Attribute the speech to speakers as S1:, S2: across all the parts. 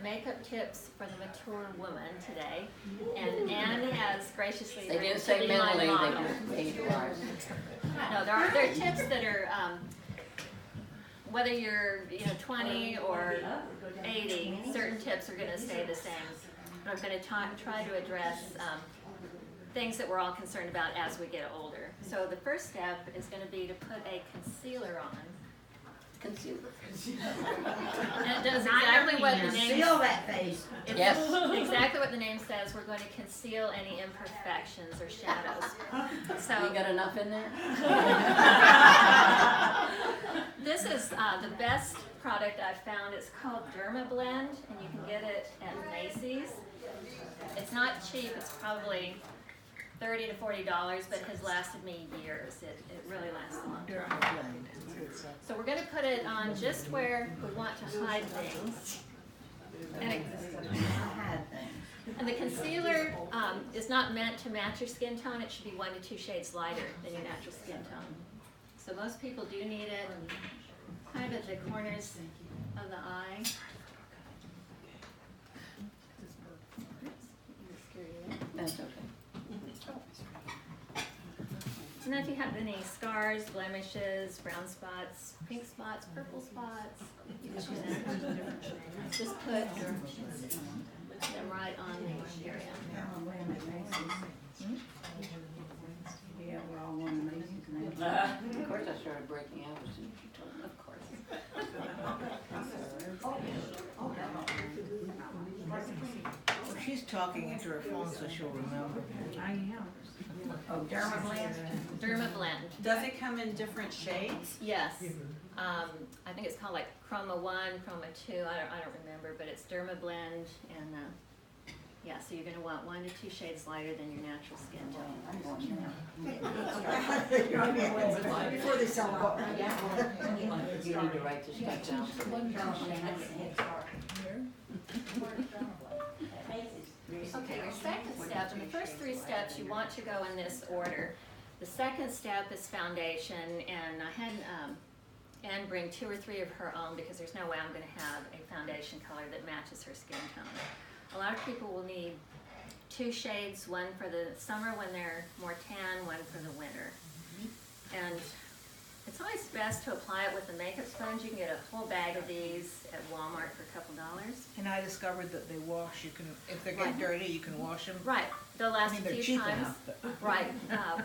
S1: makeup tips for the mature woman today, and Anne has graciously
S2: They didn't
S1: to
S2: say
S1: be my
S2: mentally,
S1: model.
S2: they just age-wise.
S1: No, there are tips that are whether you're 20 or 80, certain tips are going to stay the same. But I'm going to try to address things that we're all concerned about as we get older. So the first step is going to be to put a concealer on.
S2: Concealer.
S1: And it does exactly what the name
S3: Seal that face.
S2: Yes.
S1: Exactly what the name says. We're going to conceal any imperfections or shadows. So
S2: You got enough in there?
S1: this is the best product I've found. It's called Dermablend, and you can get it at Macy's. It's not cheap. It's probably $30 to $40, but it has lasted me years. It really lasts a long time. So we're going to put it on just where we want to hide things. And the concealer is not meant to match your skin tone. It should be 1 to 2 shades lighter than your natural skin tone. So most people do need it kind of at the corners of the eye.
S2: That's okay.
S1: And then if you have any scars, blemishes, brown spots, pink spots, purple spots, you can do that. Just put them right on the area.
S3: Yeah, we're all one Macy's now.
S2: Of course I started breaking out as soon as you told me, of course.
S4: Well, she's talking into her phone so she'll remember.
S3: I am. Oh, Dermablend?
S1: Dermablend.
S5: Does it come in different shades?
S1: Yes. I think it's called like Chroma 1, Chroma 2, I don't remember, but it's Dermablend, and yeah, so you're going to want 1 to 2 shades lighter than your natural skin tone.
S3: Before they sell out.
S2: You need to write this stuff down.
S1: Okay, your second step, and the first 3 steps you want to go in this order. The second step is foundation, and I had Anne bring 2 or 3 of her own because there's no way I'm going to have a foundation color that matches her skin tone. A lot of people will need 2 shades, one for the summer when they're more tan, one for the winter. And it's always best to apply it with a makeup sponge. You can get a whole bag of these at Walmart for a couple dollars.
S4: And I discovered that they wash, you can, if they get
S1: Right.
S4: dirty, you can wash them.
S1: Right, they'll
S4: I
S1: last
S4: mean,
S1: a
S4: they're
S1: few
S4: cheap
S1: times.
S4: enough, but.
S1: Right,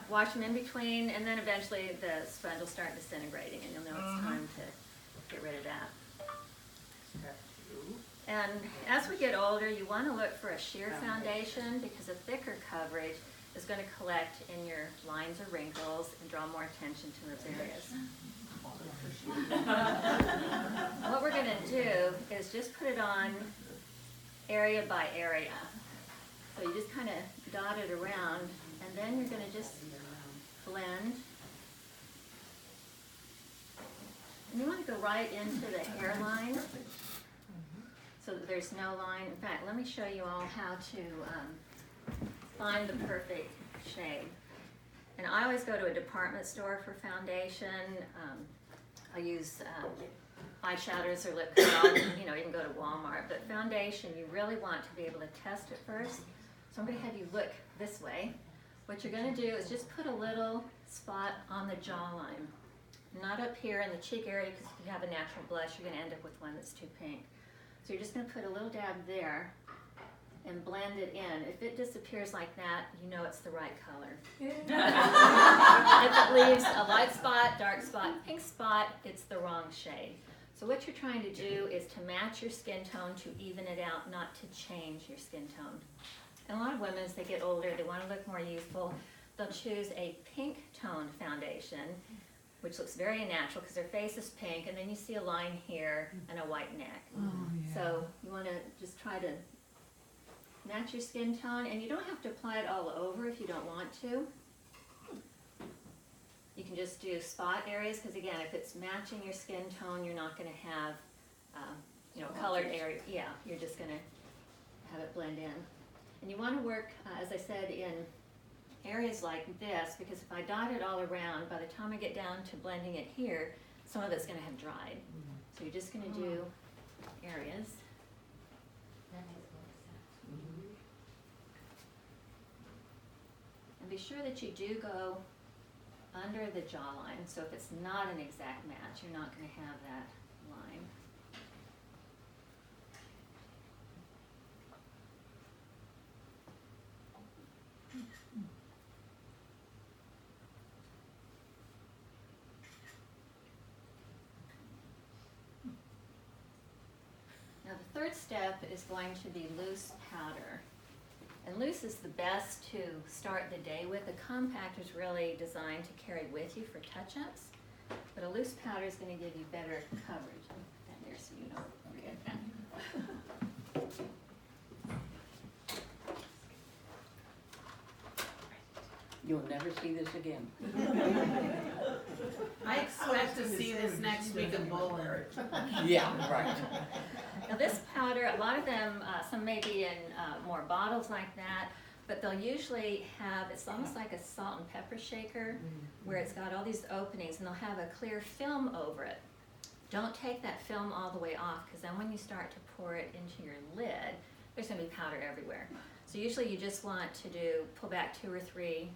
S1: wash them in between, and then eventually the sponge will start disintegrating, and you'll know it's time to get rid of that. And as we get older, you want to look for a sheer foundation because a thicker coverage is going to collect in your lines or wrinkles and draw more attention to those areas. What we're going to do is just put it on area by area. So you just kind of dot it around, and then you're going to just blend. And you want to go right into the hairline so that there's no line. In fact, let me show you all how to find the perfect shade. And I always go to a department store for foundation. I use eyeshadows or lip color. You can go to Walmart. But foundation, you really want to be able to test it first. So I'm going to have you look this way. What you're going to do is just put a little spot on the jawline. Not up here in the cheek area, because if you have a natural blush, you're going to end up with one that's too pink. So you're just going to put a little dab there and blend it in. If it disappears like that, you know it's the right color. If it leaves a light spot, dark spot, pink spot, it's the wrong shade. So what you're trying to do is to match your skin tone, to even it out, not to change your skin tone. And a lot of women, as they get older, they want to look more youthful. They'll choose a pink toned foundation, which looks very unnatural because their face is pink, and then you see a line here and a white neck. So you want to just try to match your skin tone, and you don't have to apply it all over if you don't want to. You can just do spot areas, because again, if it's matching your skin tone, you're not going to have, colored area. Yeah, you're just going to have it blend in. And you want to work, as I said, in areas like this, because if I dot it all around, by the time I get down to blending it here, some of it's going to have dried. So you're just going to do areas. sure that you do go under the jawline, so if it's not an exact match, you're not going to have that line. Now the third step is going to be loose powder. And loose is the best to start the day with. A compact is really designed to carry with you for touch-ups, but a loose powder is going to give you better coverage. I'll put that there so you know where to get that.
S2: You'll never see this again.
S5: I expect to see this next week in Bowling.
S2: Yeah, right.
S1: Now this powder, a lot of them, some may be in more bottles like that, but they'll usually have, it's almost like a salt and pepper shaker where it's got all these openings and they'll have a clear film over it. Don't take that film all the way off, because then when you start to pour it into your lid, there's going to be powder everywhere. So usually you just want to pull back 2 or 3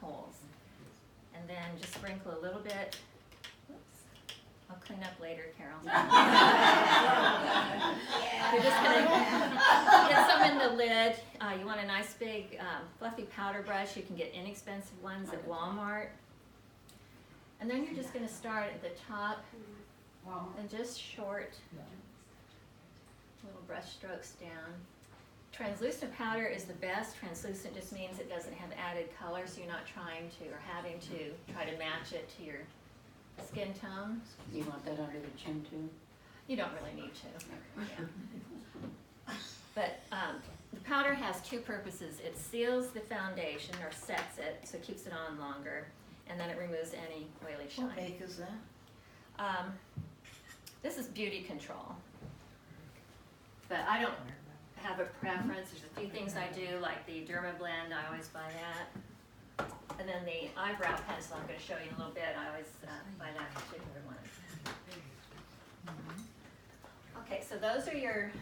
S1: holes, and then just sprinkle a little bit. Whoops. I'll clean up later, Carol. You're just going to get some in the lid. You want a nice big fluffy powder brush. You can get inexpensive ones at Walmart. And then you're just going to start at the top and just short little brush strokes down. Translucent powder is the best. Translucent just means it doesn't have added color, so you're not trying to or having to try to match it to your skin tone.
S2: You want that under the chin too?
S1: You don't really need to. Yeah. But the powder has 2 purposes. It seals the foundation or sets it, so it keeps it on longer, and then it removes any oily shine.
S4: What make is that?
S1: This is beauty control. But I don't have a preference. There's a few things I do, like the Derma Blend, I always buy that. And then the eyebrow pencil, I'm going to show you in a little bit, I always buy that particular one. Okay, so those are your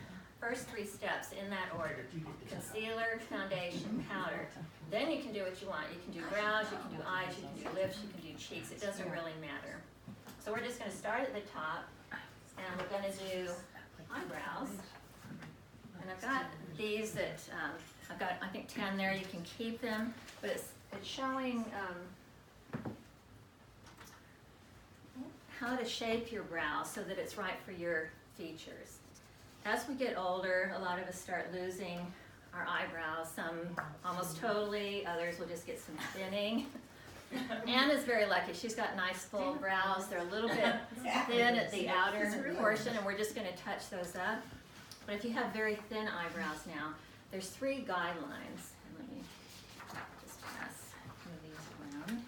S1: first 3 steps in that order. Concealer, foundation, powder. Then you can do what you want. You can do brows, you can do eyes, you can do lips, you can do cheeks. It doesn't really matter. So we're just going to start at the top, and we're going to do eyebrows. And I've got these that, I've got, I think, 10 there. You can keep them, but it's showing how to shape your brow so that it's right for your features. As we get older, a lot of us start losing our eyebrows, some almost totally, others will just get some thinning. Anna's very lucky. She's got nice full brows. They're a little bit thin at the outer portion, and we're just going to touch those up. But if you have very thin eyebrows now, there's 3 guidelines. And let me just pass some of these around.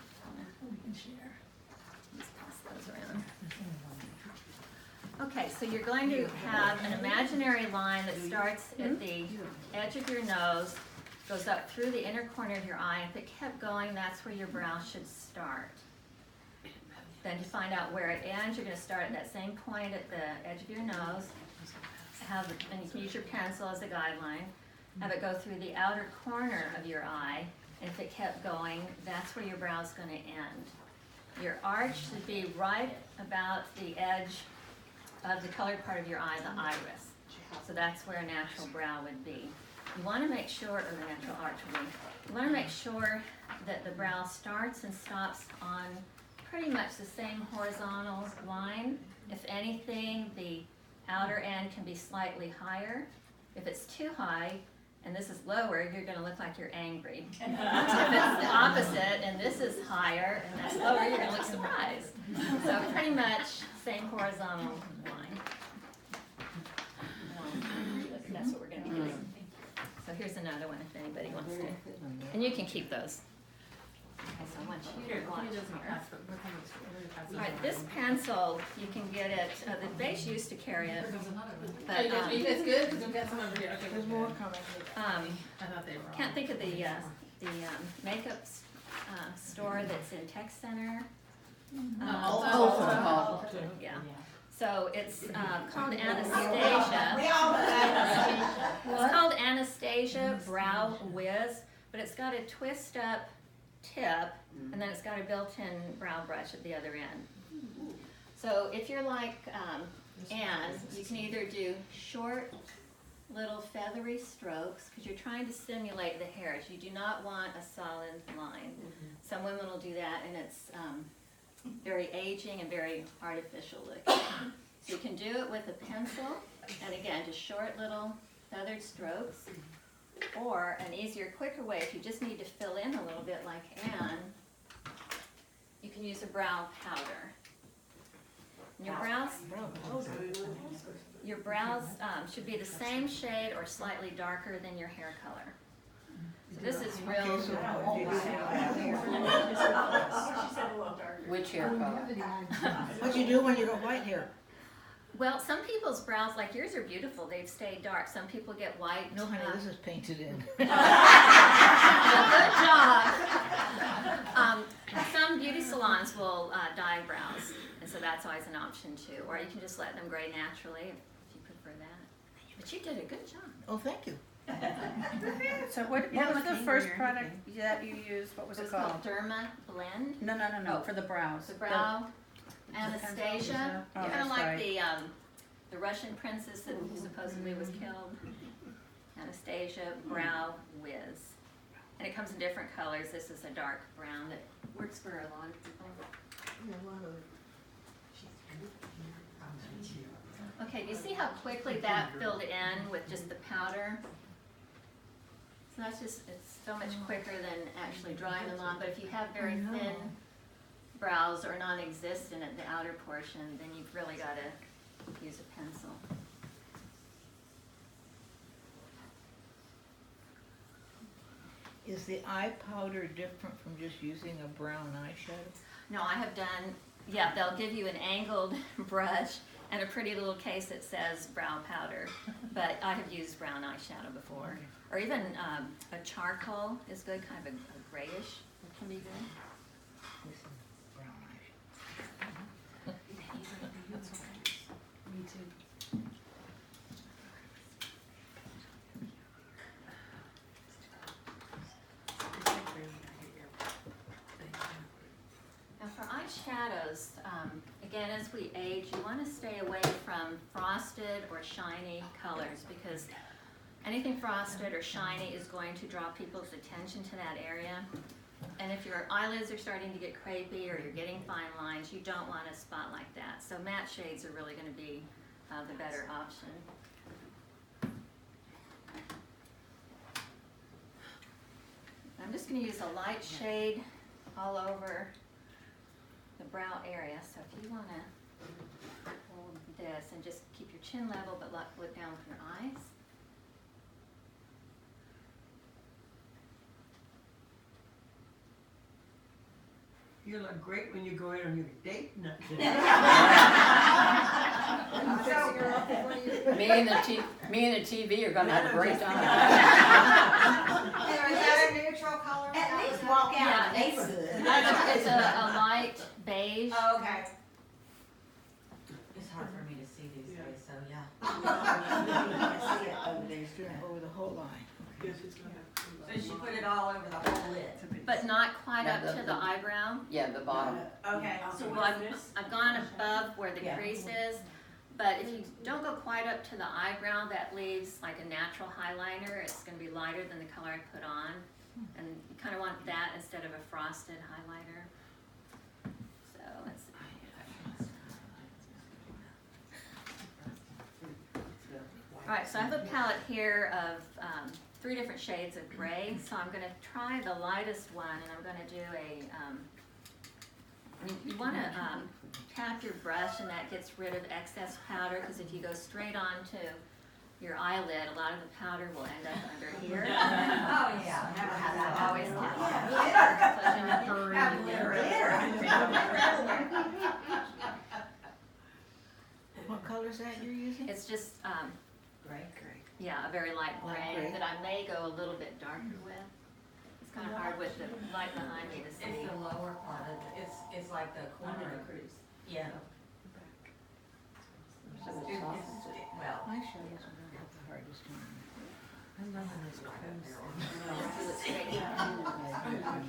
S1: Just pass those around. Okay, so you're going to have an imaginary line that starts at the edge of your nose, goes up through the inner corner of your eye. If it kept going, that's where your brow should start. Then to find out where it ends, you're going to start at that same point at the edge of your nose. And you can use your pencil as a guideline. Have it go through the outer corner of your eye. And if it kept going, that's where your brow is going to end. Your arch should be right about the edge of the colored part of your eye, the iris. So that's where a natural brow would be. You want to make sure, or the natural arch would be, you want to make sure that the brow starts and stops on pretty much the same horizontal line. If anything, the outer end can be slightly higher. If it's too high and this is lower, you're going to look like you're angry. If it's the opposite and this is higher and that's lower, you're going to look surprised. So pretty much same horizontal line. That's what we're going to be doing. So here's another one if anybody wants to. And you can keep those. Okay, so I want you to watch here. All right, this pencil, you can get it, the base used to carry it, but
S3: It's good, because we've got some over here. Okay,
S4: There's more coming.
S3: I thought they were all.
S1: can't think of the makeup store that's in Tech Center.
S2: Ulta.
S1: Yeah. So it's called Anastasia. It's called Anastasia Brow Wiz, but it's got a twist up tip, and then it's got a built-in brow brush at the other end. So if you're like Anne, you can either do short, little feathery strokes, because you're trying to simulate the hairs. You do not want a solid line. Some women will do that, and it's very aging and very artificial looking. So you can do it with a pencil, and again, just short little feathered strokes, or an easier, quicker way, if you just need to fill in a little bit like Anne, you can use a brow powder. And your brows should be the same shade or slightly darker than your hair color. So this is real.
S2: Which hair color?
S4: What do you do when you got white hair?
S1: Well, some people's brows, like yours, are beautiful. They've stayed dark. Some people get white.
S4: No, honey, this is painted in.
S1: Well, good job. Some beauty salons will dye brows, and so that's always an option too. Or you can just let them gray naturally if you prefer that. But you did a good job.
S4: Oh, thank you.
S3: So what was the first product that you used? What was it
S1: It's
S3: called?
S1: called Derma Blend.
S3: No, for the brows.
S1: The brow Anastasia,
S3: Oh,
S1: kind
S3: that's
S1: of like
S3: right.
S1: the Russian princess that supposedly was killed. Anastasia Brow Wiz, and it comes in different colors. This is a dark brown that works for a lot of people. Okay, do you see how quickly that filled in with just the powder? So that's just, it's so much quicker than actually drying them on. But if you have very thin brows or non-existent at the outer portion, then you've really got to use a pencil.
S4: Is the eye powder different from just using a brown eyeshadow?
S1: No, I have done, yeah, they'll give you an angled brush and a pretty little case that says brow powder, but I have used brown eyeshadow before. Or even a charcoal is good, kind of a grayish can be good.
S4: This is brown eyeshadow.
S5: Me too.
S1: Now for eyeshadows, again, as we age, you want to stay away from frosted or shiny colors, because anything frosted or shiny is going to draw people's attention to that area. And if your eyelids are starting to get crepey or you're getting fine lines, you don't want a spot like that. So matte shades are really going to be the better option. I'm just going to use a light shade all over the brow area. So if you want to hold this and just keep your chin level but look down with your eyes.
S6: You look great when you go out on your date night.
S2: Me and the TV are gonna have a great time.
S7: Is that a neutral color?
S3: At least walk out in the
S1: Yeah,
S3: neighborhood.
S1: it's a light beige.
S7: Oh, okay.
S8: It's hard for me to see these days, so yeah.
S3: I see it over there.
S4: It's doing over the whole line.
S8: So she put it all over the whole lid.
S1: But not quite
S2: Yeah,
S1: up to the eyebrow.
S2: Yeah, the bottom.
S7: Okay.
S1: So I've gone above where the crease is, but if you don't go quite up to the eyebrow, that leaves like a natural highlighter. It's going to be lighter than the color I put on, and you kind of want that instead of a frosted highlighter. So let's see. All right, so I have a palette here of 3 different shades of gray. So I'm going to try the lightest one, and I'm going to do a, you want to tap your brush, and that gets rid of excess powder, because if you go straight on to your eyelid, a lot of the powder will end up under here.
S8: Oh, yeah, never had that.
S1: Always
S4: What color is that you're using?
S1: It's just,
S8: Gray.
S1: yeah, a very light
S4: Light
S1: gray
S4: gray.
S1: that I may go a little bit darker with. It's kind of hard with the light behind me to
S8: It's
S1: see.
S8: the lower part of it, it's like the corner. Yeah. Well,
S4: Eyeshadows are gonna have the hardest time.
S1: Do it straight down.
S8: I'll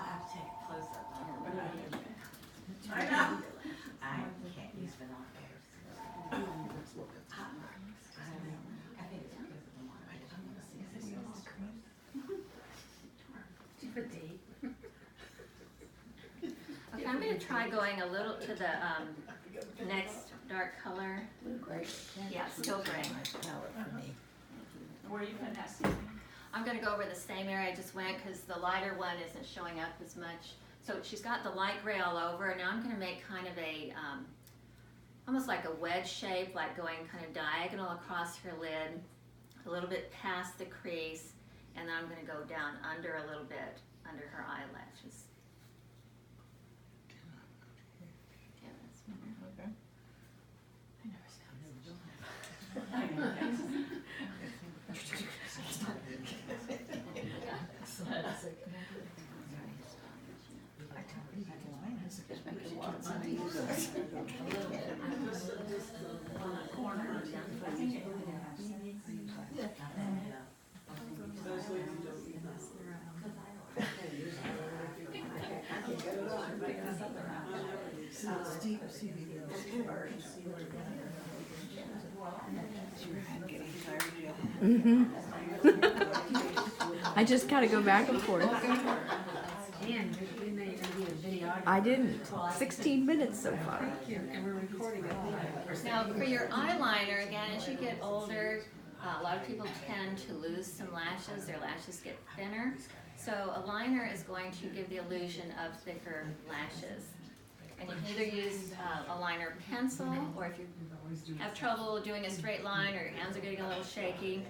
S8: have to take a close up.
S6: I know.
S8: I can't use binoculars. I think it's because of the water. I'm gonna see if this goes.
S1: Okay, I'm gonna try going a little to the, next dark color.
S2: Great.
S1: Yeah, still gray.
S4: Nice palette for me.
S5: Where are you putting that, Stevie?
S1: I'm gonna go over the same area I just went, cause the lighter one isn't showing up as much. So she's got the light gray all over, and now I'm gonna make kind of a, almost like a wedge shape, like going kind of diagonal across her lid, a little bit past the crease, and then I'm gonna go down under a little bit, under her eyelashes. Yeah, that's better.
S4: Okay.
S2: Just make it look something.
S7: I just gotta go back and forth. I didn't. 16 minutes so far.
S1: Now, for your eyeliner, again, as you get older, a lot of people tend to lose some lashes. Their lashes get thinner. So a liner is going to give the illusion of thicker lashes. And you can either use a liner pencil, or if you have trouble doing a straight line or your hands are getting a little shaky,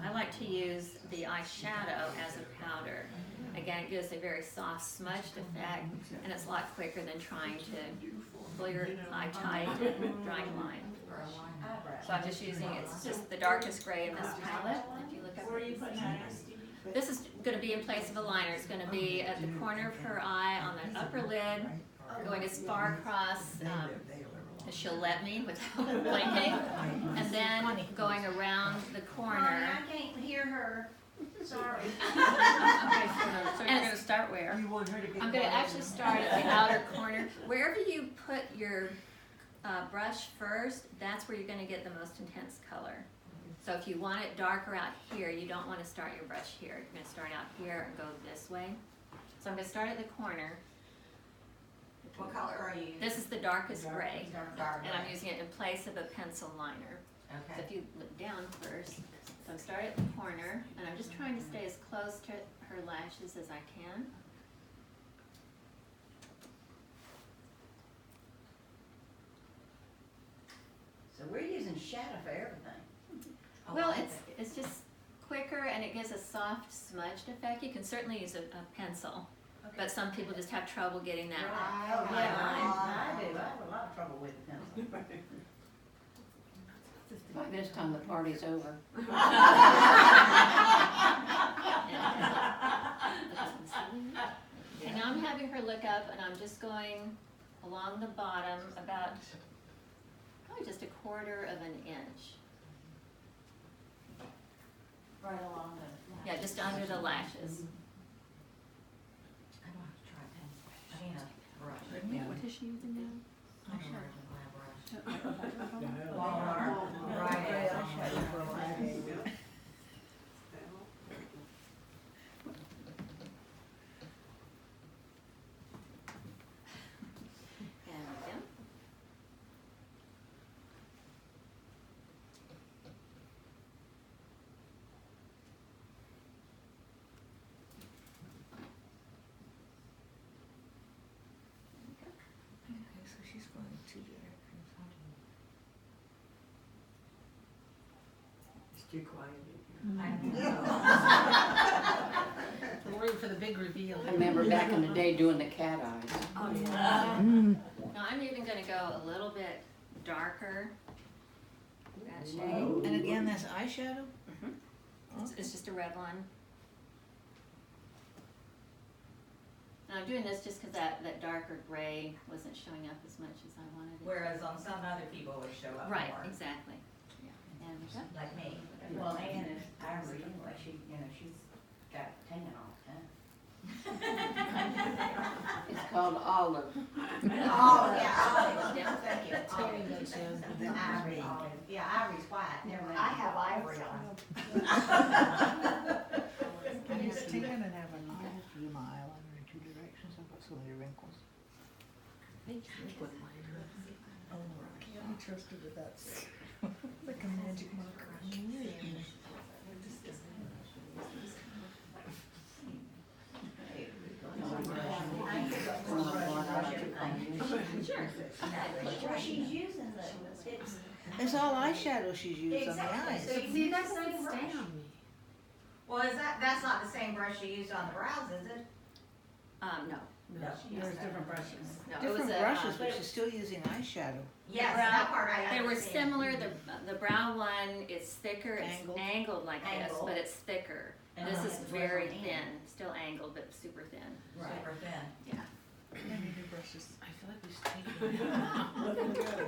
S1: I like to use the eyeshadow as a powder. Again, it gives a very soft smudged effect, and it's a lot quicker than trying to pull your eye tight and drawing a line. So I'm just using, it's just the darkest gray in this palette. If you look up,
S5: Where are you putting that, Stevie?
S1: this is going to be in place of a liner. It's going to be at the corner of her eye, on the upper lid, going as far across as she'll let me without blinking, and then going around the corner.
S3: I can't hear her. Sorry.
S1: Okay,
S3: So you're gonna start where?
S6: You want her to get.
S1: I'm going to actually start at the outer corner. Wherever you put your brush first, that's where you're going to get the most intense color. So if you want it darker out here, you don't want to start your brush here. You're going to start out here and go this way. So I'm going to start at the corner.
S8: What color are you using?
S1: This is the darkest gray,
S8: Dark
S1: and I'm
S8: gray.
S1: using it in place of a pencil liner. So
S8: Okay.
S1: if you look down first, so I'm starting at the corner, and I'm just trying to stay as close to her lashes as I can.
S2: So we're using shadow for everything.
S8: Oh,
S1: Well,
S8: I
S1: it's just quicker, and it gives a soft smudged effect. You can certainly use a pencil, but some people just have trouble getting that
S2: Oh,
S1: line.
S2: I do. I have a lot of trouble with the pencil.
S9: By this time, the party's over.
S1: And now I'm having her look up, and I'm just going along the bottom about probably just 1/4 of an inch.
S8: Right along the.
S1: Yeah, just under the lashes.
S8: I don't have to try a pencil. I need a brush.
S1: What is she using now?
S8: I don't know where to brush. Walmart. Right.
S1: And again.
S4: Okay, so she's going two directions.
S6: It's too quiet
S5: We're waiting for the big reveal.
S9: I remember back in the day doing the cat eyes.
S1: Now I'm even gonna go a little bit darker. That shade.
S4: And again, that's eyeshadow?
S1: It's just a red one. And I'm doing this just because that darker gray wasn't showing up as much as I wanted it.
S8: Whereas on some other people it would show up
S1: Right,
S8: more.
S1: exactly. Yeah.
S8: like me. Well, Ann is Ivory anyway, she, she's got tan all the time.
S9: It's called olive.
S8: Oh, yeah, olive,
S1: Yeah.
S8: thank you. The Ivory olive, yeah, Ivory's white, never mind. I have ivory on.
S4: I have tan and have an eye. I have to do my eyeliner in two directions. I've got so many wrinkles.
S6: I'm trusted with that. Like a magic marker.
S8: Well, she's using it's.
S4: It's all eyeshadow she's used on the
S8: Exactly.
S4: eyes.
S8: So you
S1: See,
S8: use
S1: that's
S8: the
S1: not
S8: same brush.
S1: staying on me.
S8: Well, that's not the same brush you used on the brows, is it?
S1: No.
S8: No.
S5: There's different brushes.
S1: No, it was
S4: Different
S1: a,
S4: brushes, but she's still using eyeshadow.
S8: Yes,
S1: brow-
S8: that part I
S1: they were
S8: understand.
S1: similar, the brown one is thicker, it's
S4: Angled.
S1: angled like this,
S8: Angled.
S1: but it's thicker.
S8: And
S1: This
S8: it
S1: is
S8: has
S1: very
S8: red on
S1: thin, still angled, but super thin.
S8: Right. Super thin.
S1: Yeah.
S4: I feel like we should take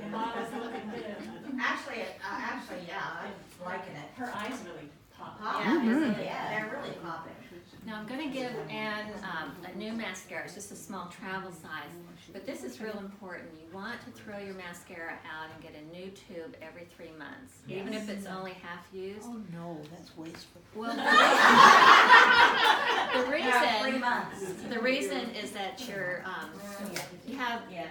S5: And Mama's looking good.
S8: Actually, yeah, I'm liking it.
S5: Her eyes really pop.
S8: Yeah,
S1: isn't it?
S8: yeah, they're really popping.
S1: Now I'm gonna give Anne a new mascara, it's just a small travel size, but this is real important. You want to throw your mascara out and get a new tube every 3 months, even if it's only half used.
S4: Oh no, that's wasteful.
S1: Well,
S8: Yeah, 3 months.
S1: the reason is that you have
S8: Yeah.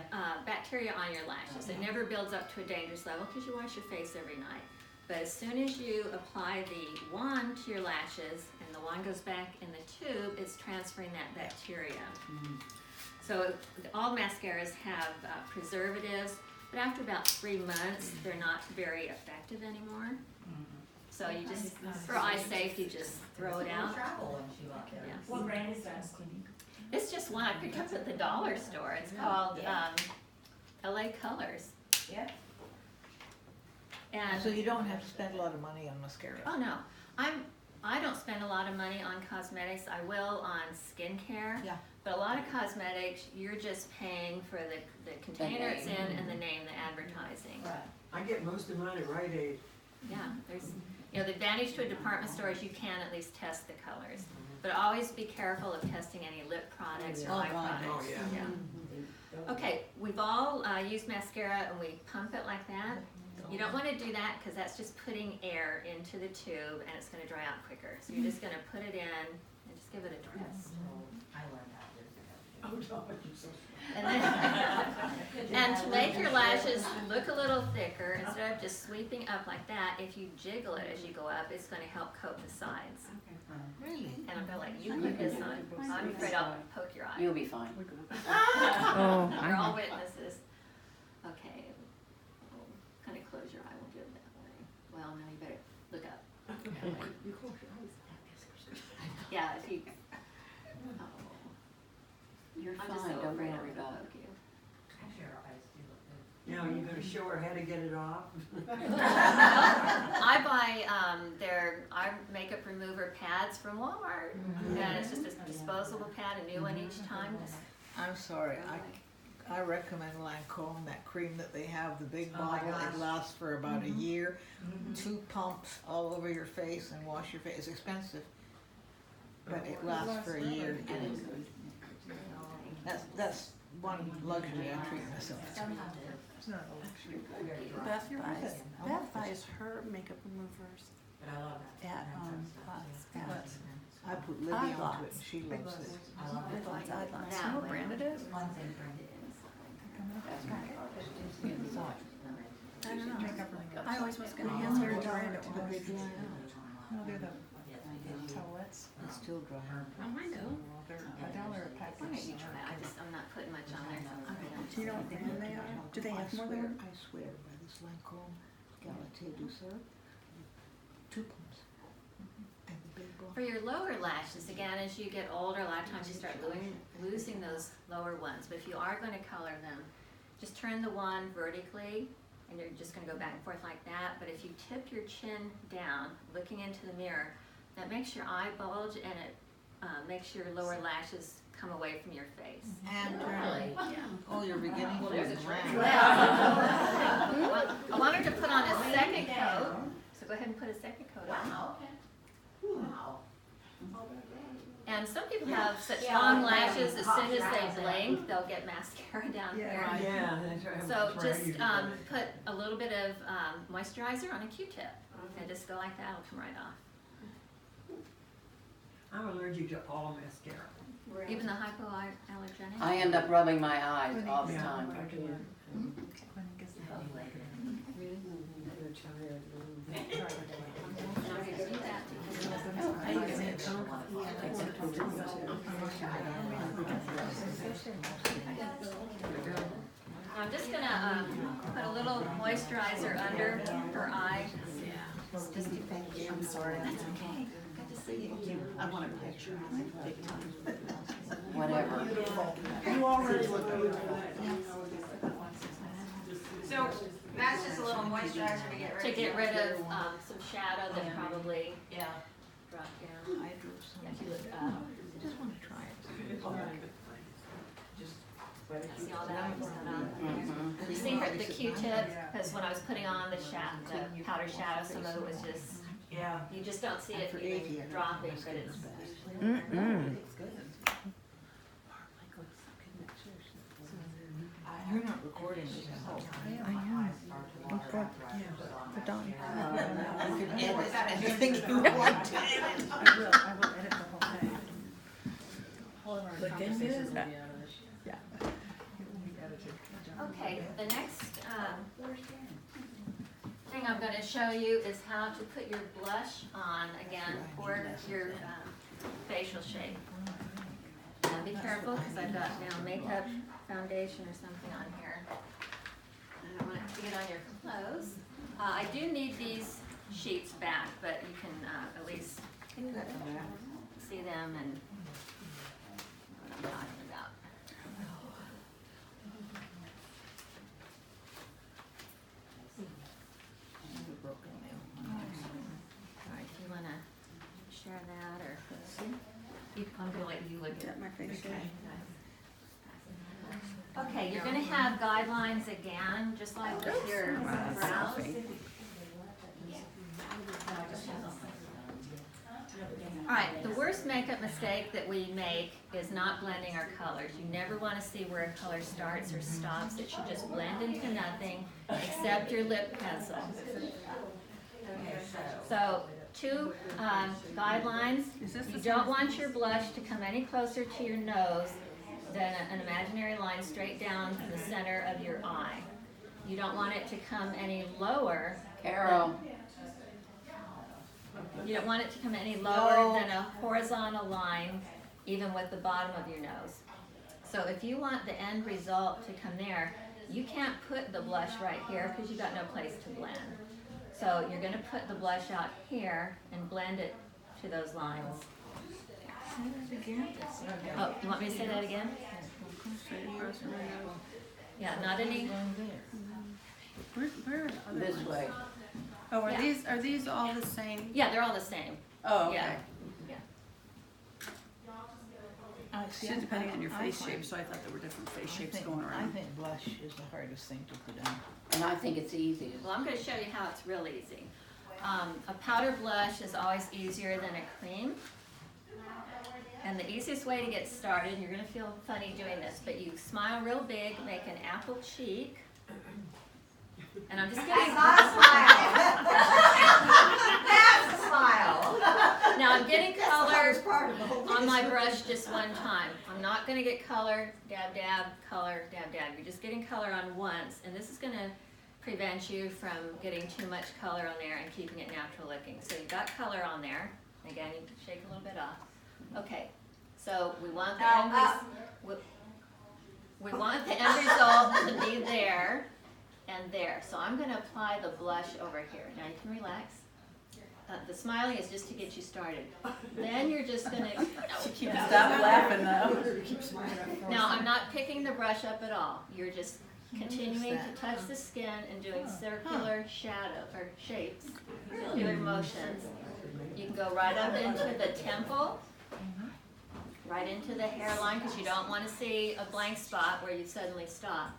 S1: bacteria on your lashes. It never builds up to a dangerous level because you wash your face every night. But as soon as you apply the wand to your lashes and the wand goes back in the tube, it's transferring that bacteria. So all mascaras have preservatives, but after about 3 months, they're not very effective anymore. So you just, for eye safety, just throw it out.
S8: Travel when she went there.
S1: Yeah.
S5: What brand is that?
S1: It's just one I picked up at the dollar store. It's called LA Colors.
S8: Yeah.
S1: And
S4: So you don't have to spend a lot of money on mascara.
S1: oh no, I don't spend a lot of money on cosmetics. I will on skincare.
S4: Yeah.
S1: But a lot of cosmetics, you're just paying for the container it's in and the name, the advertising.
S8: Right.
S6: I get most of mine at Rite Aid.
S1: Yeah, there's, the advantage to a department store is you can at least test the colors. But always be careful of testing any lip products or
S4: Oh,
S1: eye
S4: God,
S1: products.
S6: oh,
S1: Yeah. Okay, we've all used mascara and we pump it like that. You don't want to do that because that's just putting air into the tube and it's going to dry out quicker. So you're just going to put it in and just give it a twist.
S8: I learned that years ago.
S1: And then, and to make your lashes look a little thicker, instead of just sweeping up like that, if you jiggle it as you go up, it's going to help coat the sides.
S4: Really?
S1: And I'm going to let you put this on. I'm afraid I'll poke your eye.
S9: You'll be fine.
S7: Oh,
S1: You're all witnesses. Okay. Kind of close your eye. We'll do it that way. Well, now you better look up. Yeah, if you. Oh.
S9: You're
S1: I'm just
S9: fine,
S1: so
S9: don't
S1: afraid
S9: worry
S1: I'm gonna
S9: about it.
S1: poke you.
S8: Actually, her eyes do look good.
S6: Now, you're gonna show her how to get it off?
S1: I buy our makeup remover pads from Walmart, and it's just a disposable pad, a new one each time.
S4: I'm sorry, I recommend Lancome, that cream that they have, the big
S8: Oh my
S4: bottle.
S8: gosh.
S4: It lasts for about a year. 2 pumps all over your face and wash your face. It's expensive, but it lasts for a year. And that's one luxury I treat myself to.
S6: It's not a luxury.
S3: Beth buys her makeup removers
S8: But I love that.
S3: at,
S4: I put Libby onto it and she loves it.
S8: I love it.
S3: Lots.
S1: That
S3: You know what
S1: way.
S3: brand it is?
S8: One thing for me.
S3: I don't know. I always was gonna ask her what brand it
S4: But they
S3: was.
S4: dry out.
S6: No, they're the towelettes.
S4: It's still dry.
S3: Oh, I know.
S6: They're $1 a
S1: Why
S6: package.
S1: don't you try? I'm not putting much on there.
S3: Do you know what brand they are? Do they have more than one?
S4: I swear by this Lancome Galate Douceur, 2 pumps. And the big bottle.
S1: For your lower lashes, again, as you get older, a lot of times you start losing those lower ones. But if you are going to color them, just turn the wand vertically, and you're just going to go back and forth like that. But if you tip your chin down, looking into the mirror, that makes your eye bulge and it makes your lower lashes come away from your face.
S4: And
S8: Really?
S1: Yeah.
S4: oh, you're beginning to
S1: there's a
S4: drown.
S1: Well, I want her to put on a second coat. So go ahead and put a second coat on.
S8: Wow, okay. Wow.
S1: And some people have such
S8: Yeah,
S1: long
S8: like
S1: lashes, as
S8: hot
S1: soon as
S8: dries
S1: they
S8: out.
S1: blink, they'll get mascara down here.
S6: Yeah, that's right.
S1: So just put a little bit of moisturizer on a Q-tip and just go like that, it'll come right off.
S6: I'm allergic to all mascara.
S1: Even the hypoallergenic?
S9: I end up rubbing my eyes all the
S6: Yeah.
S9: time.
S1: I'm gonna do that. I'm just gonna put a little moisturizer under her eye.
S2: I'm sorry.
S1: That's okay. Good to see you.
S2: I want a picture. Big time.
S9: Whatever.
S6: You already look beautiful.
S3: So that's just a little moisturizer to get rid
S1: To
S3: of.
S1: get rid of some shadow that probably
S3: Yeah.
S1: dropped down.
S4: I drew some.
S1: Yeah, if you look
S4: I
S1: up.
S4: just wanna try it.
S1: See all that was cut off there.
S9: Mhm.
S1: You see her, the Q-tip, because when I was putting on the powder shadow, some of it was just,
S6: Yeah.
S1: you just don't see it even dropping, but it's.
S7: Mm-mm.
S4: You're not recording this at home.
S7: I am. Oh, God. We're done.
S4: You can edit anything you want to.
S3: I will edit the whole thing. All of our conversations will be out of this.
S7: Yeah.
S1: Okay, the next thing I'm going to show you is how to put your blush on again for your facial shape. Now be careful because I've got now makeup, foundation or something on here. I don't want it to get on your clothes. I do need these sheets back, but you can at least see them and know what I'm talking about. All right, if you want to share that or I'm going to let you look at my face. Okay, you're going to have guidelines again, just like with your brows. All right, the worst makeup mistake that we make is not blending our colors. You never want to see where a color starts or stops. It should just blend into nothing except your lip pencil. So, two guidelines. You don't want your blush to come any closer to your nose than an imaginary line straight down from the center of your eye. You don't want it to come any lower.
S9: Carol.
S1: You don't want it to come any lower than a horizontal line, even with the bottom of your nose. So if you want the end result to come there, you can't put the blush right here because you've got no place to blend. So you're going to put the blush out here and blend it to those lines. Oh, you want me to say that again? Yeah, not any.
S3: Where are the other
S9: This
S3: ones?
S9: way.
S3: Oh,
S1: Yeah.
S3: are these all the same?
S1: Yeah, they're all the same.
S3: Oh, okay.
S1: Yeah.
S3: It's just depending on your face shape, so I thought there were different face shapes going
S4: I
S3: around.
S4: think blush is the hardest thing to put on.
S9: And I think it's easy.
S1: Well, I'm going to show you how it's real easy. A powder blush is always easier than a cream. And the easiest way to get started, and you're going to feel funny doing this, but you smile real big, make an apple cheek. And I'm just getting...
S3: That's a smile!
S1: Now I'm getting color on my brush just one time. I'm not going to get color, dab, dab, color, dab, dab. You're just getting color on once, and this is going to prevent you from getting too much color on there and keeping it natural looking. So you've got color on there. Again, you can shake a little bit off. Okay, so we want the end we want the end result to be there and there. So I'm going to apply the blush over here. Now you can relax. The smiling is just to get you started. Then you're just going to...
S3: Stop laughing though.
S1: Now, I'm not picking the brush up at all. You're just continuing to touch the skin and doing circular shadow or shapes, circular motions. You can go right up into the temple, right into the hairline, because you don't want to see a blank spot where you suddenly stop.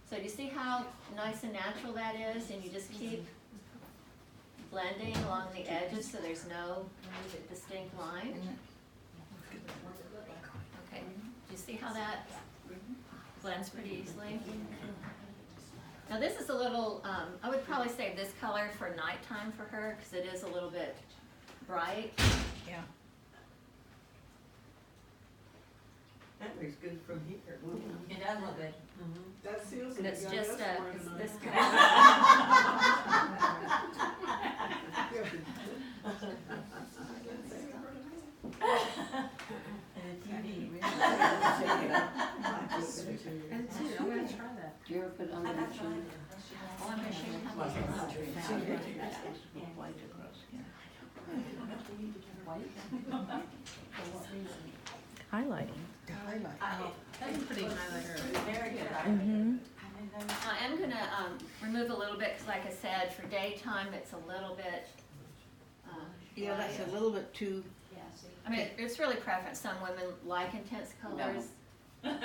S1: So do you see how nice and natural that is? And you just keep blending along the edges so there's no distinct line. Okay, do you see how that blends pretty easily? Now this is a little, I would probably save this color for nighttime for her because it is a little bit bright.
S4: Yeah.
S6: That looks good from here.
S8: It does look good.
S6: That seals
S1: And
S6: it.
S1: it's
S6: Yeah,
S1: just
S6: that's
S1: a,
S6: more
S1: it's
S6: than
S1: this
S6: I-
S3: And two, I'm gonna try that.
S9: Do you ever put under the chin?
S1: Oh, I'm gonna show you how
S7: Highlighting.
S4: The highlight.
S3: That's a pretty highlighter.
S8: Very good.
S7: Mm-hmm.
S1: I am gonna remove a little bit, because like I said, for daytime, it's a little bit,
S4: Yeah, that's a little bit too,
S1: I mean, it's really preference. Some women like intense colors. Not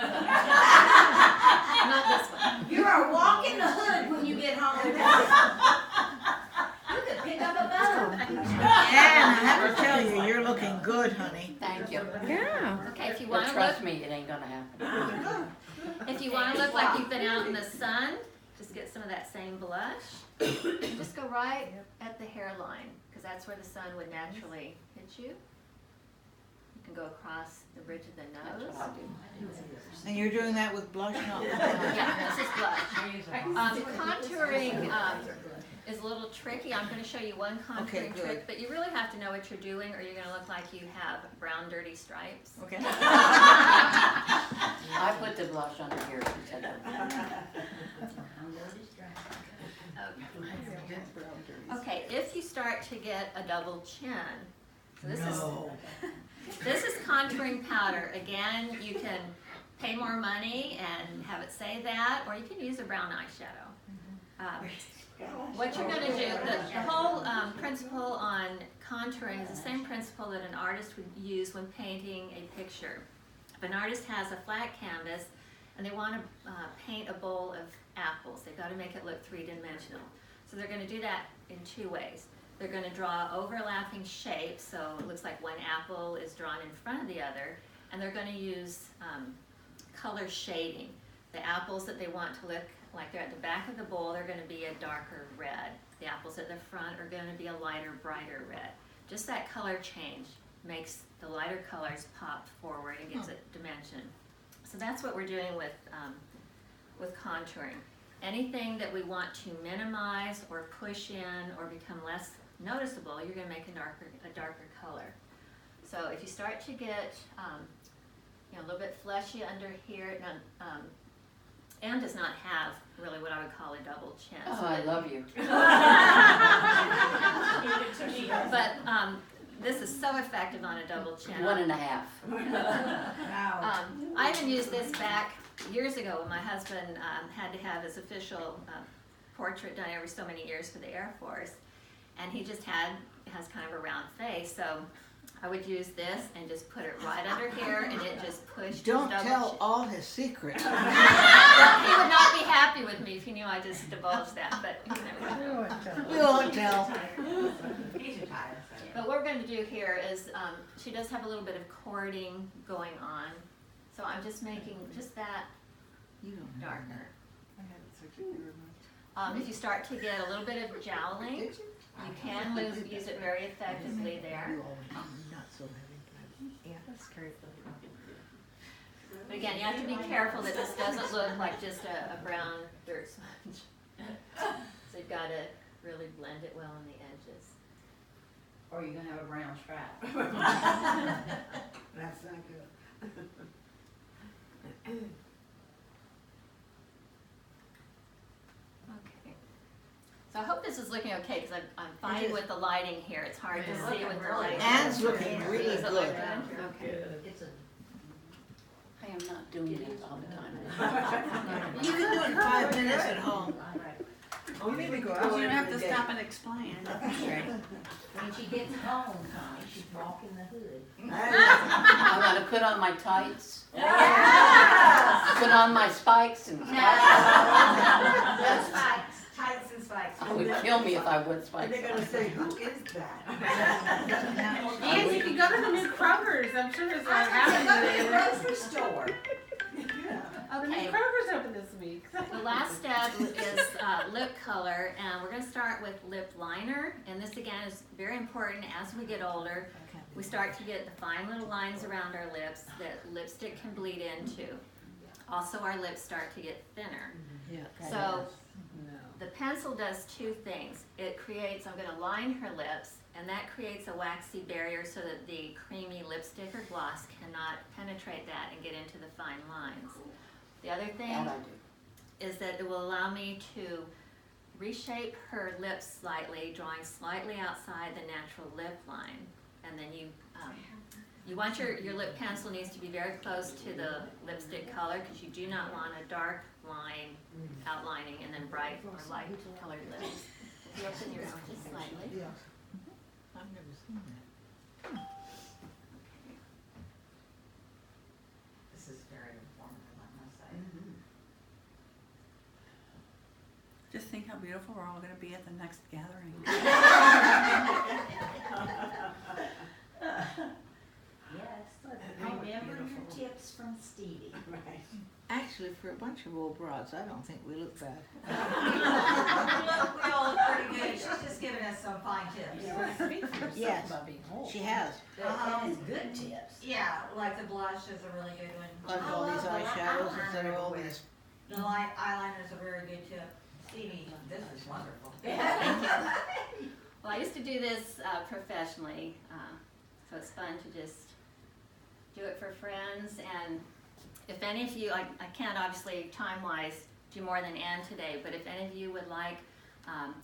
S1: this one.
S8: You are walking the hood when you get home. You could pick up a bow.
S4: and I have to tell you, you're looking good, honey.
S9: Thank you.
S7: Yeah.
S1: Okay, if you
S9: But
S1: wanna
S9: trust
S1: look,
S9: me, it ain't gonna happen.
S1: if you wanna look like you've been out in the sun, just get some of that same blush. Just go right at the hairline, because that's where the sun would naturally hit you. You can go across the bridge of the
S9: That's
S1: nose.
S9: what I do.
S4: And you're doing that with blush, not with
S1: Yeah, this is blush. Contouring is a little tricky. I'm going to show you one
S4: Okay,
S1: contouring
S4: good.
S1: trick, but you really have to know what you're doing, or you're going to look like you have brown, dirty stripes.
S4: Okay.
S9: I put the blush under here, she said that.
S1: Okay, if you start to get a double chin, so this is contouring powder. Again, you can pay more money and have it say that, or you can use a brown eyeshadow. What you're going to do, the whole principle on contouring is the same principle that an artist would use when painting a picture. If an artist has a flat canvas and they want to paint a bowl of apples, they've got to make it look three-dimensional. So they're going to do that in two ways. They're going to draw overlapping shapes, so it looks like one apple is drawn in front of the other, and they're going to use color shading. The apples that they want to look like they're at the back of the bowl, they're going to be a darker red. The apples at the front are going to be a lighter, brighter red. Just that color change makes the lighter colors pop forward and gives it dimension. So that's what we're doing with contouring. Anything that we want to minimize or push in or become less noticeable, you're going to make a darker color. So if you start to get a little bit fleshy under here, Anne does not have really what I would call a double chin.
S9: Oh, I love you.
S1: But this is so effective on a double chin.
S9: 1.5.
S1: I even used this back years ago when my husband had to have his official portrait done every so many years for the Air Force, and he just has kind of a round face, so I would use this and just put it right under here, and it just pushed
S4: Don't
S1: his double
S4: tell
S1: chin.
S4: all his secrets.
S1: He would not be happy with me if he knew I just divulged that, but he never would.
S4: We won't tell.
S8: He's retired.
S1: But what we're going to do here is, she does have a little bit of cording going on, so I'm just making just that darker. If you start to get a little bit of joweling, you can use it very effectively there. But again, you have to be careful that this doesn't look like just a brown dirt sponge. So you've got to really blend it well on the edges.
S8: Or you're gonna have a brown strap.
S6: That's not good.
S1: Okay. So I hope this is looking okay, because I'm fighting with the lighting here. It's hard to see with the lighting.
S4: Anne's looking really
S1: Does it look
S4: good.
S1: Okay.
S9: I am not doing this all the time.
S4: You can do it in 5 minutes at home.
S6: Oh, you need to go out.
S3: You don't have to
S6: every day.
S3: stop and explain.
S8: When she gets home, Connie, she's walking the hood.
S9: I'm gonna put on my tights, put on my spikes and
S8: That's spikes, tights and spikes.
S9: It would kill me if I went
S6: And
S9: spice.
S6: they're gonna say, who is that?
S3: Yes, if you go to the new Kroger's, I'm sure there's a lot happening there.
S6: Grocery store.
S3: Oh, the new
S1: Okay.
S3: Kroger's open this week.
S1: The last step is lip color, and we're going to start with lip liner. And this again is very important as we get older. We start to get the fine little lines around our lips that lipstick can bleed into. Also, our lips start to get thinner.
S4: Yeah.
S1: So
S3: No.
S1: the pencil does two things. It creates, I'm going to line her lips, and that creates a waxy barrier so that the creamy lipstick or gloss cannot penetrate that and get into the fine lines. The other thing
S9: That I do.
S1: is that it will allow me to reshape her lips slightly, drawing slightly outside the natural lip line. And then you want your lip pencil needs to be very close to the lipstick color, because you do not want a dark line outlining and then bright or light colored lips. If you open yours just slightly.
S6: Yeah.
S4: I've never seen that.
S8: This is very informative, I must say.
S2: Just think how beautiful we're all gonna be at the next gathering.
S8: Yes, remember your tips from Stevie.
S6: Right.
S4: Actually, for a bunch of old broads, I don't think we look bad.
S8: We all look pretty good, she's just giving us some fine tips.
S4: Yes, she has.
S8: And it's good tips. Yeah, like the blush is a really good one.
S4: Like all these eyeshadows instead of all these.
S8: The eyeliner is a very good tip. Stevie, this is wonderful.
S1: Well, I used to do this professionally, so it's fun to just do it for friends. And if any of you, I can't obviously time-wise do more than Ann today, but if any of you would like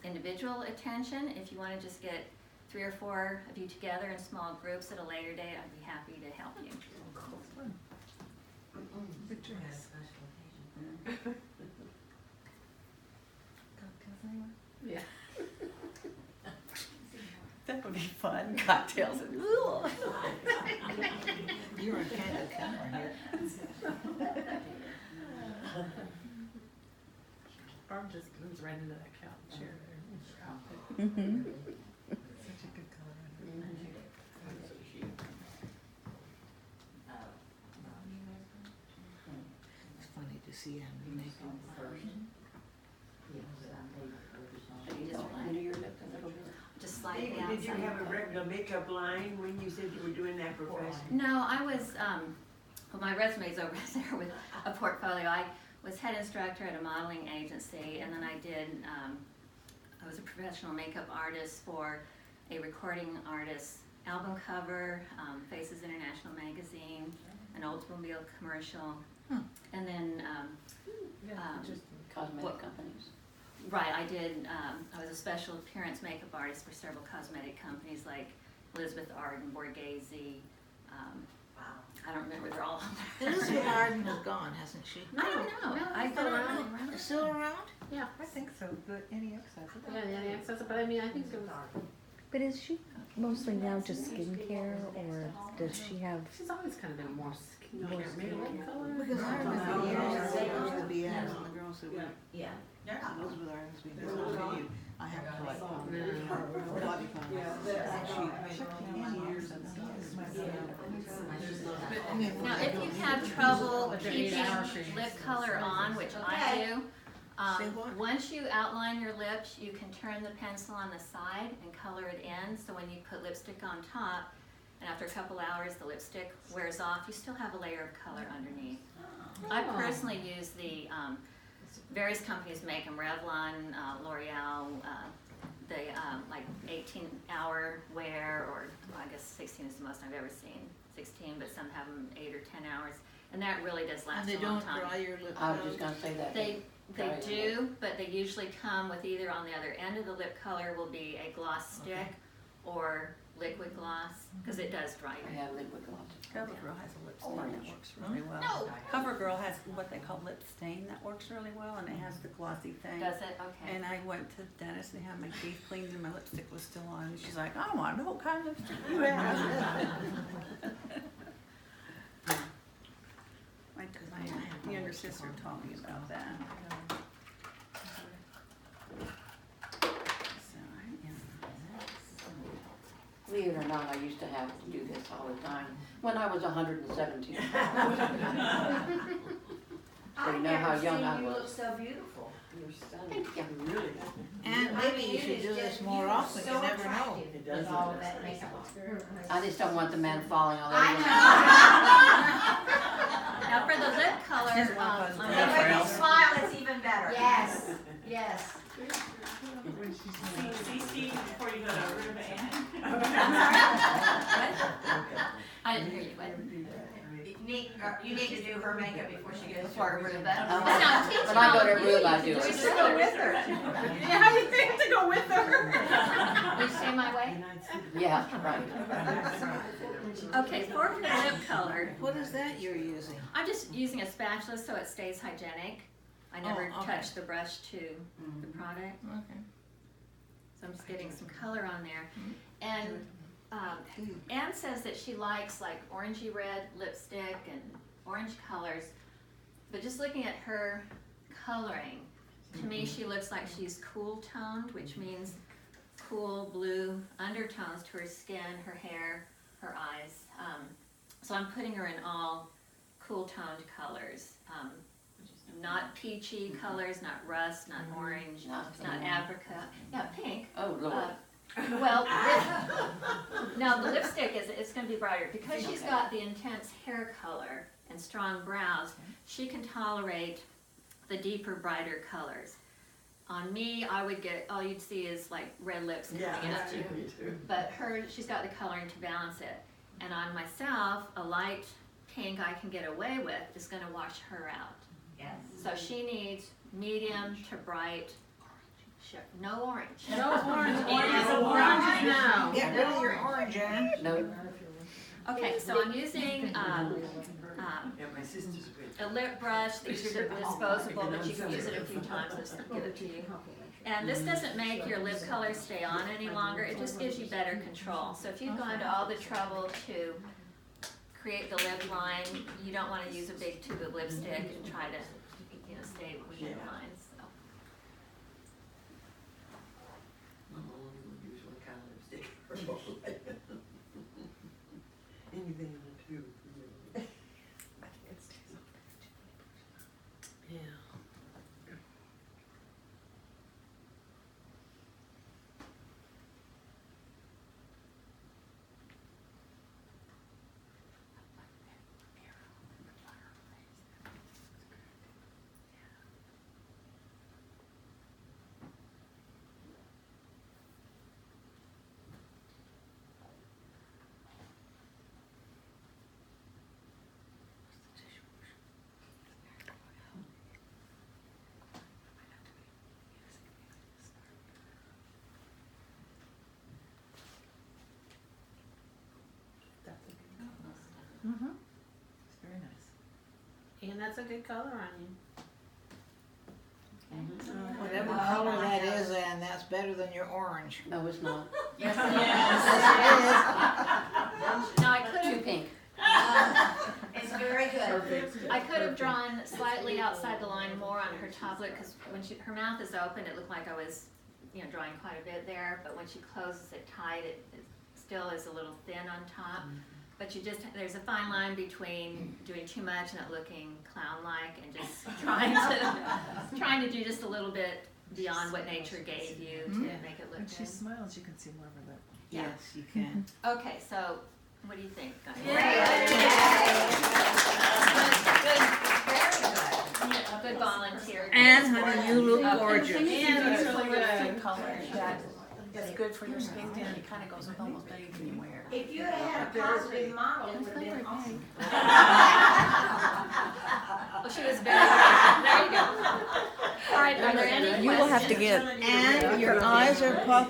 S1: individual attention, if you want to just get 3 or 4 of you together in small groups at a later date, I'd be happy to help you.
S3: Yeah.
S2: That would be fun, cocktails and.
S4: You're on candid camera here.
S3: Barb just moves right into that couch chair there. with her outfit. Such a good color.
S4: It's funny to see Anne makeup.
S1: You just
S9: Under your lip a little bit.
S1: Just slightly
S6: Did you
S1: outside.
S6: have a regular makeup line when you said you were doing that profession?
S1: No, I was, well, my resume's over there with a portfolio. I was head instructor at a modeling agency, and then I was a professional makeup artist for a recording artist album cover, Faces International Magazine, an Oldsmobile commercial, and then,
S9: Cosmetic companies.
S1: right, I was a special appearance makeup artist for several cosmetic companies like Elizabeth Arden, Borghese, I don't remember, they're all on there.
S4: Elizabeth Arden is gone, hasn't she?
S1: I don't know.
S3: No,
S1: I
S3: it's still
S1: thought
S3: around.
S4: Is still around?
S3: Yeah.
S6: I think so, but NEX has it.
S3: Yeah, the access, but I mean, I think it was,
S7: But is she mostly now just skincare, or does she have?
S3: she's always kind of been more skincare, maybe lip color.
S4: Because I remember years ago, there used to be ads and the girls said, well,
S8: Yeah, they're not.
S4: Elizabeth Arden's been good for you. I have to like body con. And she made 10 years and
S1: Now, if you have trouble
S3: But they're
S1: keeping
S3: 8-hour creams.
S1: lip color on, which I
S8: Okay.
S1: do,
S4: Say what?
S1: once you outline your lips, you can turn the pencil on the side and color it in. So when you put lipstick on top, and after a couple hours the lipstick wears off, you still have a layer of color underneath. I personally use the various companies make them, Revlon, L'Oreal, the like 18-hour wear, or I guess 16 is the most I've ever seen, 16, but some have them 8 or 10 hours, and that really does last
S4: And they
S1: a long
S4: don't
S1: time.
S4: dry your lips
S9: I was
S4: out?
S9: just gonna say that.
S1: They
S9: Dry your
S1: do, but they usually come with either on the other end of the lip color will be a gloss stick or liquid gloss, because it does dry
S9: I
S1: your
S9: have liquid gloss.
S2: CoverGirl has a lip stain that works really well.
S1: No.
S2: CoverGirl has what they call lip stain that works really well, and it has the glossy thing.
S1: Does it? Okay.
S2: And I went to the dentist and had my teeth cleaned and my lipstick was still on, and she's like, I want to know what kind of lipstick you have. My younger sister taught me about that.
S9: Believe it or not, I used to have to do this all the time when I was 117. So you know how young I
S8: You look
S9: was.
S8: so beautiful.
S3: You're stunning.
S9: Thank you.
S3: Really.
S4: And maybe you should do this more often, you never know.
S3: It does
S8: With
S3: look
S8: all of
S3: nice.
S8: that makeup.
S9: I just don't want the man falling all over me.
S1: Now for the lip color,
S2: Here's one
S1: I'm
S2: button.
S1: gonna-
S2: Yeah.
S8: When you smile, it's even better. Yes, yes.
S5: See Steve before you go to Aruba and.
S1: I didn't hear you. What?
S8: You need to do her makeup before she goes to
S4: Before
S8: Aruba.
S1: It's not teaching
S9: When I go to
S1: all of you.
S9: Aruba, I do
S1: You
S9: it.
S1: just
S2: Just go with her. Yeah, how do you think to go with her?
S1: You see my way?
S9: Yeah, right.
S1: Okay, for her lip color,
S4: What is that you're using?
S1: I'm just using a spatula so it stays hygienic. I never
S4: Oh, okay.
S1: touch the brush to the product,
S4: Okay.
S1: so I'm just getting some color on there. And Anne says that she likes like orangey red lipstick and orange colors, but just looking at her coloring, to me she looks like she's cool toned, which means cool blue undertones to her skin, her hair, her eyes. So I'm putting her in all cool toned colors. Not peachy colors, not rust, not orange, not apricot. Yeah, pink.
S9: Oh, Lord.
S1: Well, now the lipstick it's going to be brighter because she's got the intense hair color and strong brows. She can tolerate the deeper, brighter colors. On me, I would get all you'd see is like red lips coming out.
S3: Me too.
S1: But she's got the coloring to balance it. And on myself, a light pink I can get away with is going to wash her out.
S8: Yes.
S1: So she needs medium to bright. No orange.
S2: No orange.
S1: And-
S2: Orange now.
S4: Get rid of your orange, Anne.
S9: No,
S1: Okay, so I'm using
S3: Yeah, my sister's good.
S1: a lip brush. These are disposable, but you can use it a few times. I'll just give it to you. And this doesn't make your lip color stay on any longer. It just gives you better control. So if you've gone to all the trouble to create the lip line, you don't want to use a big tube of lipstick and try to, stay within
S3: Yeah.
S1: lines. So.
S3: My mom usually kind of lipstick. Anything in the tube. Yeah. That's a good color.
S2: Mm-hmm.
S3: It's very nice.
S2: And that's a good color on you.
S4: Whatever color that is, Anne, that's better than your orange.
S9: no, it's not.
S1: Yes,
S4: Yes,
S1: Now I could
S9: Too
S1: have
S9: pink.
S8: It's very good.
S1: I could have drawn slightly outside the line more on her top lip because when her mouth is open, it looked like I was, drawing quite a bit there. But when she closes it tight, it still is a little thin on top. But there's a fine line between doing too much and it looking clown-like and just trying to do just a little bit beyond what nature gave you to make it look
S3: When she
S1: good.
S3: smiles, you can see more of her lip.
S1: Yeah.
S4: Yes, you can.
S1: Okay, so what do you think, guys? Good volunteer.
S2: And honey, you look
S1: Okay.
S2: gorgeous.
S3: And it's really
S2: good.
S3: color that is good for your skin tone. It kind of goes with almost anything you wear.
S8: If you had had a positive model, it would have been awesome.
S1: Well, she was very good. There you go. All right, are there any questions?
S2: You will have to get.
S4: And your eyes are puffy.